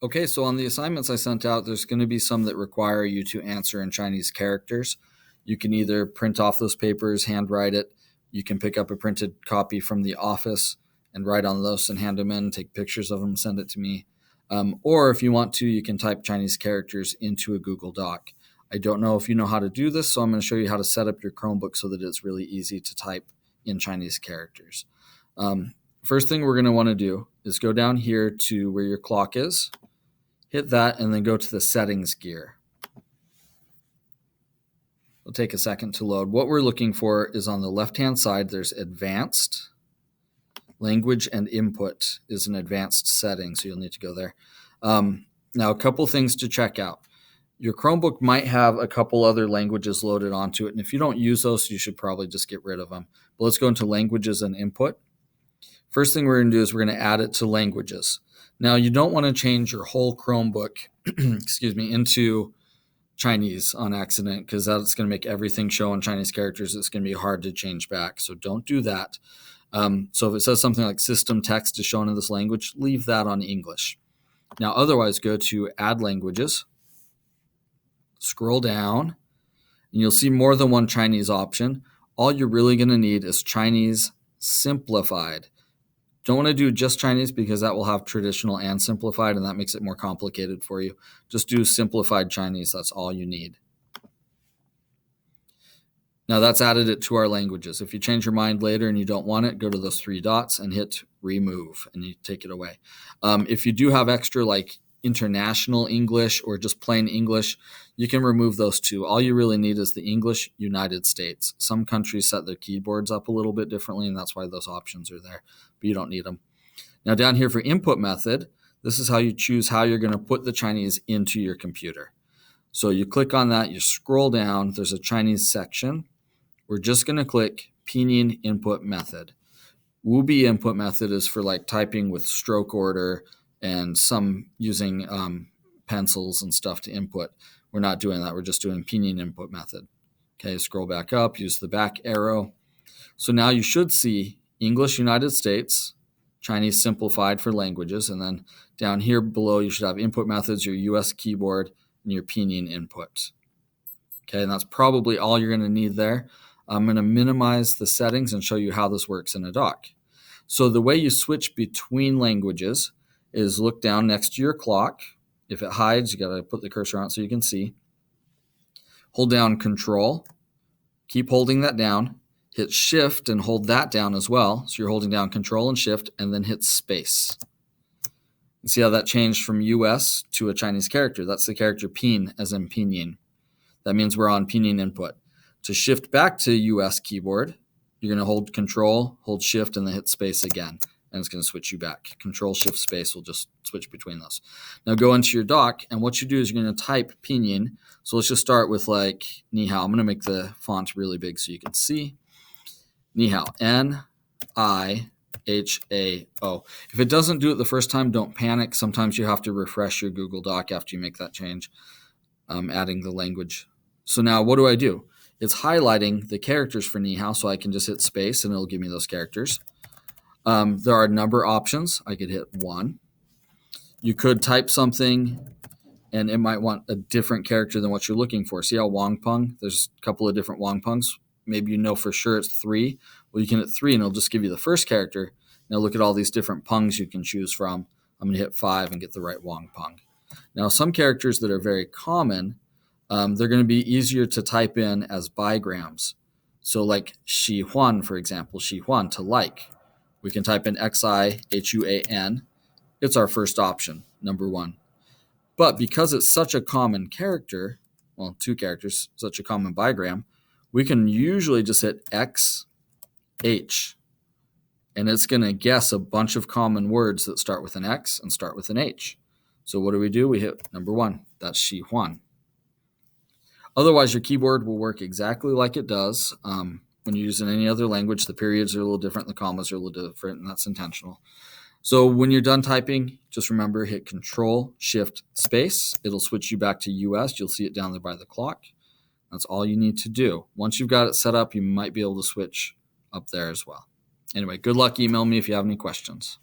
Okay, so on the assignments I sent out, there's going to be some that require you to answer in Chinese characters. You can either print off those papers, handwrite it. You can pick up a printed copy from the office and write on those and hand them in, take pictures of them, send it to me. Or if you want to, you can type Chinese characters into a Google Doc. I don't know if you know how to do this, so I'm going to show you how to set up your Chromebook so that it's really easy to type in Chinese characters. First thing we're going to want to do is go down here to where your clock is. Hit that and then go to the settings gear. It'll take a second to load. What we're looking for is on the left-hand side, there's advanced. Language and input is an advanced setting, so you'll need to go there. Now, a couple things to check out. Your Chromebook might have a couple other languages loaded onto it, and if you don't use those, you should probably just get rid of them. But let's go into languages and input. First thing we're going to do is we're going to add it to languages. Now, you don't want to change your whole Chromebook into Chinese on accident, because that's going to make everything show in Chinese characters. It's going to be hard to change back, so don't do that. So if it says something like system text is shown in this language, leave that on English. Now, otherwise, go to Add Languages, scroll down, and you'll see more than one Chinese option. All you're really going to need is Chinese Simplified. Don't want to do just Chinese because that will have traditional and simplified, and that makes it more complicated for you. Just do simplified Chinese. That's all you need. Now that's added it to our languages. If you change your mind later and you don't want it, go to those three dots and hit remove, and you take it away. If you do have extra like international English or just plain English, you can remove those too. All you really need is the English United States. Some countries set their keyboards up a little bit differently, and that's why those options are there, but you don't need them. Now down here for input method, this is how you choose how you're going to put the Chinese into your computer. So you click on that, you scroll down, there's a Chinese section. We're just going to click Pinyin input method. Wubi input method is for like typing with stroke order and some using pencils and stuff to input. We're not doing that. We're just doing Pinyin input method. Okay, scroll back up, use the back arrow. So now you should see English United States, Chinese simplified for languages, and then down here below you should have input methods, your US keyboard, and your Pinyin input. Okay, and that's probably all you're going to need there. I'm going to minimize the settings and show you how this works in a doc. So the way you switch between languages is look down next to your clock. If it hides, you got to put the cursor on it so you can see. Hold down Control. Keep holding that down. Hit Shift and hold that down as well. So you're holding down Control and Shift, and then hit space. You see how that changed from US to a Chinese character? That's the character Pin, as in Pinyin. That means we're on Pinyin input. To shift back to US keyboard, you're going to hold Control, hold Shift, and then hit space again. And it's going to switch you back. Control, Shift, Space will just switch between those. Now go into your doc, and what you do is you're going to type Pinyin. So let's just start with like Ni Hao. I'm going to make the font really big so you can see. Ni Hao, N-I-H-A-O. If it doesn't do it the first time, don't panic. Sometimes you have to refresh your Google Doc after you make that change, adding the language. So now what do? It's highlighting the characters for Ni Hao, so I can just hit space and it'll give me those characters. There are number options. I could hit 1. You could type something and it might want a different character than what you're looking for. See how Wang Peng? There's a couple of different Wang Pengs. Maybe you know for sure it's 3. Well, you can hit 3 and it'll just give you the first character. Now look at all these different Pengs you can choose from. I'm going to hit 5 and get the right Wang Peng. Now some characters that are very common, they're going to be easier to type in as bigrams. So like Xi Huan, for example, Xi Huan, to like. We can type in Xihuan. It's our first option, number 1. But because it's such a common character, well, 2 characters, such a common bigram, we can usually just hit XH. And it's going to guess a bunch of common words that start with an X and start with an H. So what do? We hit number 1. That's Xi Huan. Otherwise, your keyboard will work exactly like it does. When you're using any other language, the periods are a little different, the commas are a little different, and that's intentional. So when you're done typing, just remember, hit Control, Shift, Space. It'll switch you back to US. You'll see it down there by the clock. That's all you need to do. Once you've got it set up, you might be able to switch up there as well. Anyway, good luck. Email me if you have any questions.